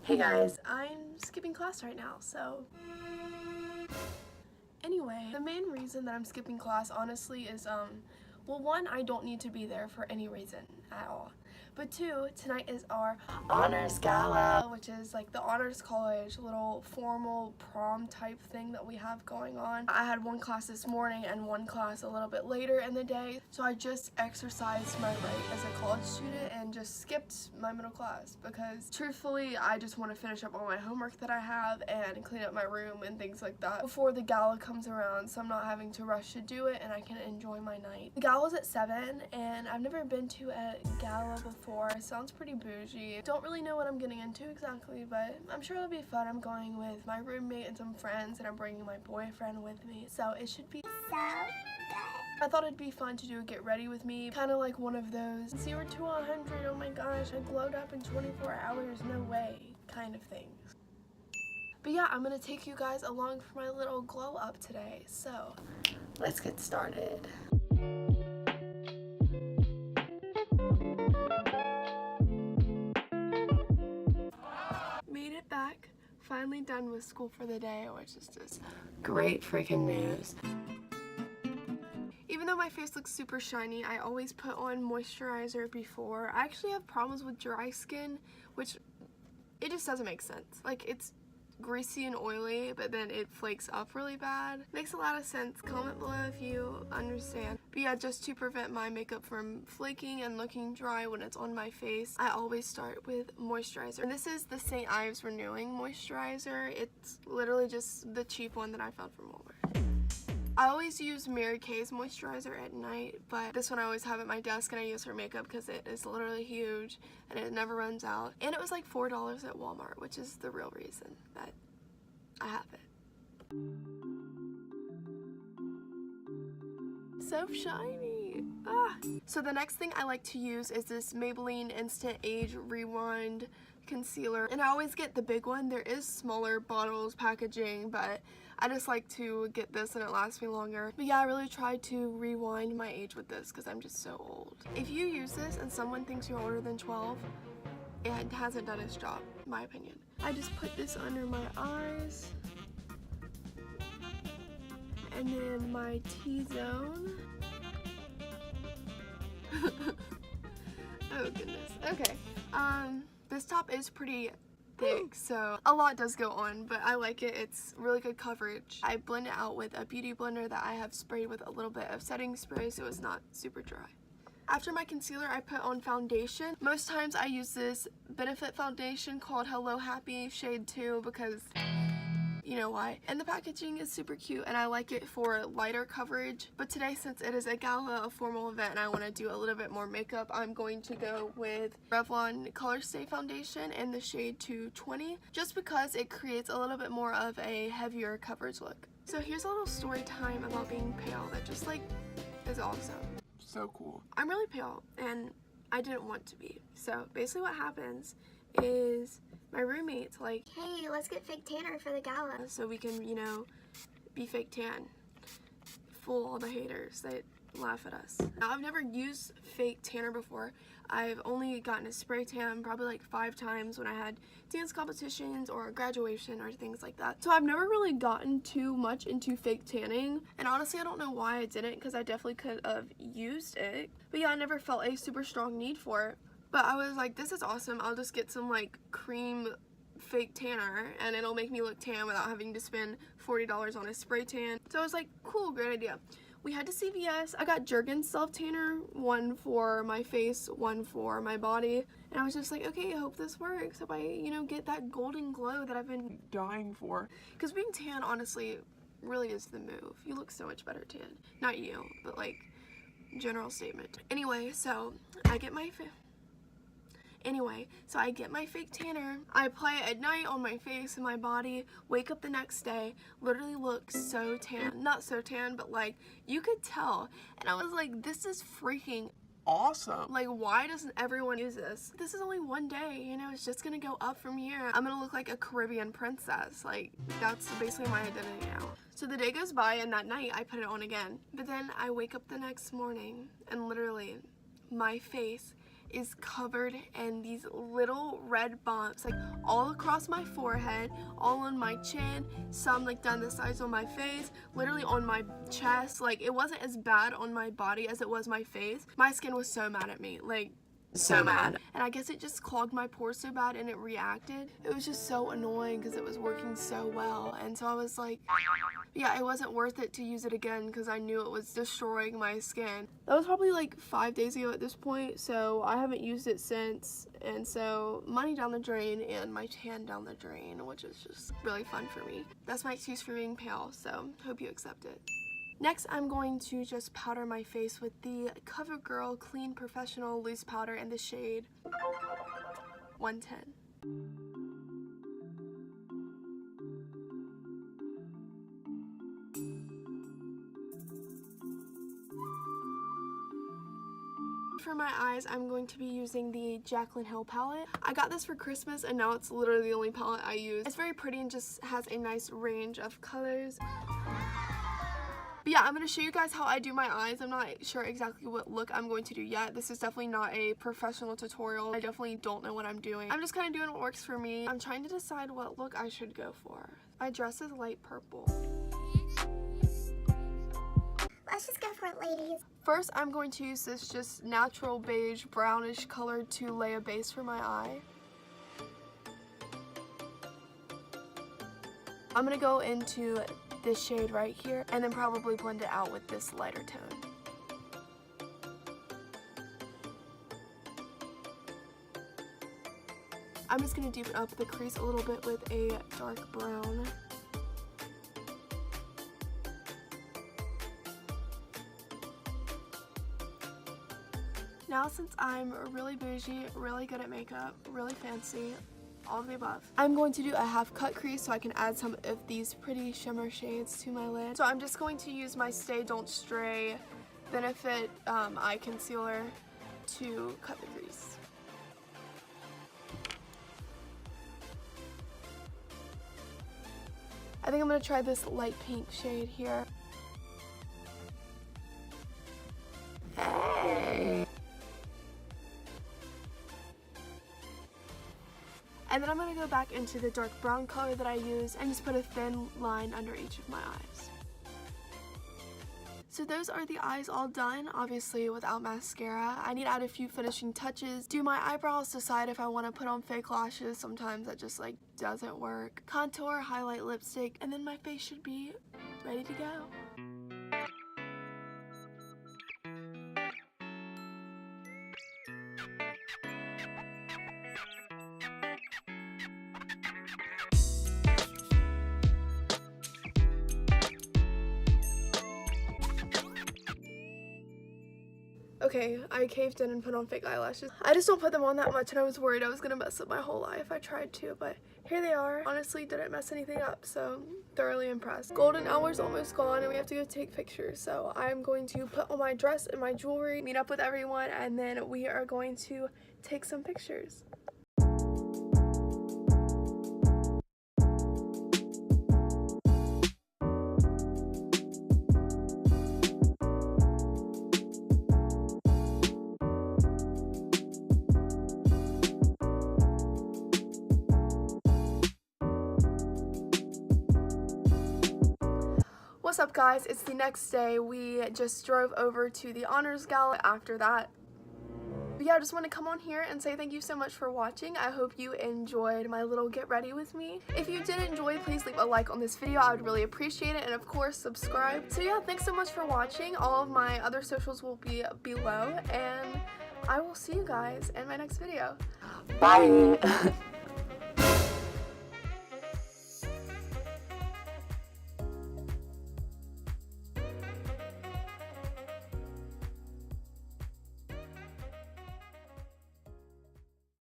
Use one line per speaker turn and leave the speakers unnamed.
Hey guys, I'm skipping class right now, so anyway, the main reason that I'm skipping class honestly is well, one, I don't need to be there for any reason at all. But two, tonight is our honors gala, which is like the honors college little formal prom type thing that we have going on. I had one class this morning and one class a little bit later in the day, so I just exercised my right as a college student and just skipped my middle class because truthfully I just want to finish up all my homework that I have and clean up my room and things like that before the gala comes around, so I'm not having to rush to do it and I can enjoy my night. The gala's at 7 and I've never been to a gala before. It sounds pretty bougie. Don't really know what I'm getting into exactly, but I'm sure it'll be fun. I'm going with my roommate and some friends and I'm bringing my boyfriend with me, so it should be so good. I thought it'd be fun to do a get ready with me, kind of like one of those 0 to 100, oh my gosh, I glowed up in 24 hours, no way, kind of things. But yeah, I'm gonna take you guys along for my little glow up today, so let's get started. Made it back, finally done with school for the day, which is just great freaking news. Even though my face looks super shiny, I always put on moisturizer before. I actually have problems with dry skin, which it just doesn't make sense. Like, it's greasy and oily, but then it flakes up really bad. Makes a lot of sense. Comment below if you understand. But yeah, just to prevent my makeup from flaking and looking dry when it's on my face, I always start with moisturizer. And this is the St. Ives Renewing Moisturizer. It's literally just the cheap one that I found from Walmart. I always use Mary Kay's moisturizer at night, but this one I always have at my desk and I use for makeup because it is literally huge and it never runs out. And it was like $4 at Walmart, which is the real reason that I have it. So shiny. So the next thing I like to use is this Maybelline Instant Age Rewind concealer, and I always get the big one. There is smaller bottles packaging, but I just like to get this and it lasts me longer. But yeah, I really try to rewind my age with this because I'm just so old. If you use this and someone thinks you're older than 12, it hasn't done its job, in my opinion. I just put this under my eyes and then my T-zone. Oh goodness. Okay. This top is pretty thick, so a lot does go on, but I like it. It's really good coverage. I blend it out with a beauty blender that I have sprayed with a little bit of setting spray so it's not super dry. After my concealer, I put on foundation. Most times I use this Benefit foundation called Hello Happy Shade 2 because you know why. And the packaging is super cute and I like it for lighter coverage. But today, since it is a gala, a formal event, and I want to do a little bit more makeup, I'm going to go with Revlon Color Stay Foundation in the shade 220, just because it creates a little bit more of a heavier coverage look. So here's a little story time about being pale that just like is awesome. So cool. I'm really pale and I didn't want to be. So basically what happens is my roommate's like, hey, let's get fake tanner for the gala so we can, you know, be fake tan. Fool all the haters that laugh at us. Now, I've never used fake tanner before. I've only gotten a spray tan probably like 5 times when I had dance competitions or graduation or things like that. So I've never really gotten too much into fake tanning, and honestly I don't know why I didn't because I definitely could have used it. But yeah, I never felt a super strong need for it. But I was like, this is awesome. I'll just get some like cream fake tanner and it'll make me look tan without having to spend $40 on a spray tan. So I was like, cool, great idea. We had to CVS. I got Jergens self tanner, one for my face, one for my body. And I was just like, okay, I hope this works. Hope I, you know, get that golden glow that I've been dying for. Because being tan, honestly, really is the move. You look so much better tan. Not you, but like, general statement. Anyway, so I get my fake tanner, I apply it at night on my face and my body, wake up the next day, literally look so tan. Not so tan, but like, you could tell. And I was like, this is freaking awesome. Like, why doesn't everyone use this? This is only one day, you know, it's just gonna go up from here. I'm gonna look like a Caribbean princess. Like, that's basically my identity now. So the day goes by and that night I put it on again. But then I wake up the next morning and literally my face is covered in these little red bumps, like all across my forehead, all on my chin, some like down the sides on my face, literally on my chest. Like, it wasn't as bad on my body as it was my face. My skin was so mad at me, like so mad. And I guess it just clogged my pores so bad and it reacted. It was just so annoying because it was working so well. And so I was like, yeah, it wasn't worth it to use it again because I knew it was destroying my skin. That was probably like 5 days ago at this point, so I haven't used it since. And so money down the drain and my tan down the drain, which is just really fun for me. That's my excuse for being pale, so hope you accept it. Next, I'm going to just powder my face with the CoverGirl Clean Professional Loose Powder in the shade 110. For my eyes, I'm going to be using the Jaclyn Hill palette. I got this for Christmas and now it's literally the only palette I use. It's very pretty and just has a nice range of colors. But yeah, I'm going to show you guys how I do my eyes. I'm not sure exactly what look I'm going to do yet. This is definitely not a professional tutorial. I definitely don't know what I'm doing. I'm just kind of doing what works for me. I'm trying to decide what look I should go for. My dress is light purple.
Let's just go for it, ladies.
First, I'm going to use this just natural beige brownish color to lay a base for my eye. I'm going to go into this shade right here and then probably blend it out with this lighter tone. I'm just going to deepen up the crease a little bit with a dark brown. Now, since I'm really bougie, really good at makeup, really fancy, all of the above, I'm going to do a half cut crease so I can add some of these pretty shimmer shades to my lid. So I'm just going to use my Stay Don't Stray Benefit Eye Concealer to cut the crease. I think I'm going to try this light pink shade here. And then I'm going to go back into the dark brown color that I use and just put a thin line under each of my eyes. So those are the eyes all done, obviously without mascara. I need to add a few finishing touches, do my eyebrows, decide if I want to put on fake lashes. Sometimes that just like doesn't work. Contour, highlight, lipstick, and then my face should be ready to go. Okay, I caved in and put on fake eyelashes. I just don't put them on that much and I was worried I was gonna mess up my whole eye if I tried to, but here they are. Honestly, didn't mess anything up, so thoroughly impressed. Golden hour's almost gone and we have to go take pictures, so I'm going to put on my dress and my jewelry, meet up with everyone, and then we are going to take some pictures. What's up, guys? It's the next day. We just drove over to the honors gala after that. But yeah, I just want to come on here and say thank you so much for watching. I hope you enjoyed my little get ready with me. If you did enjoy, please leave a like on this video. I would really appreciate it, and of course subscribe. So yeah, thanks so much for watching. All of my other socials will be below, and I will see you guys in my next video. Bye!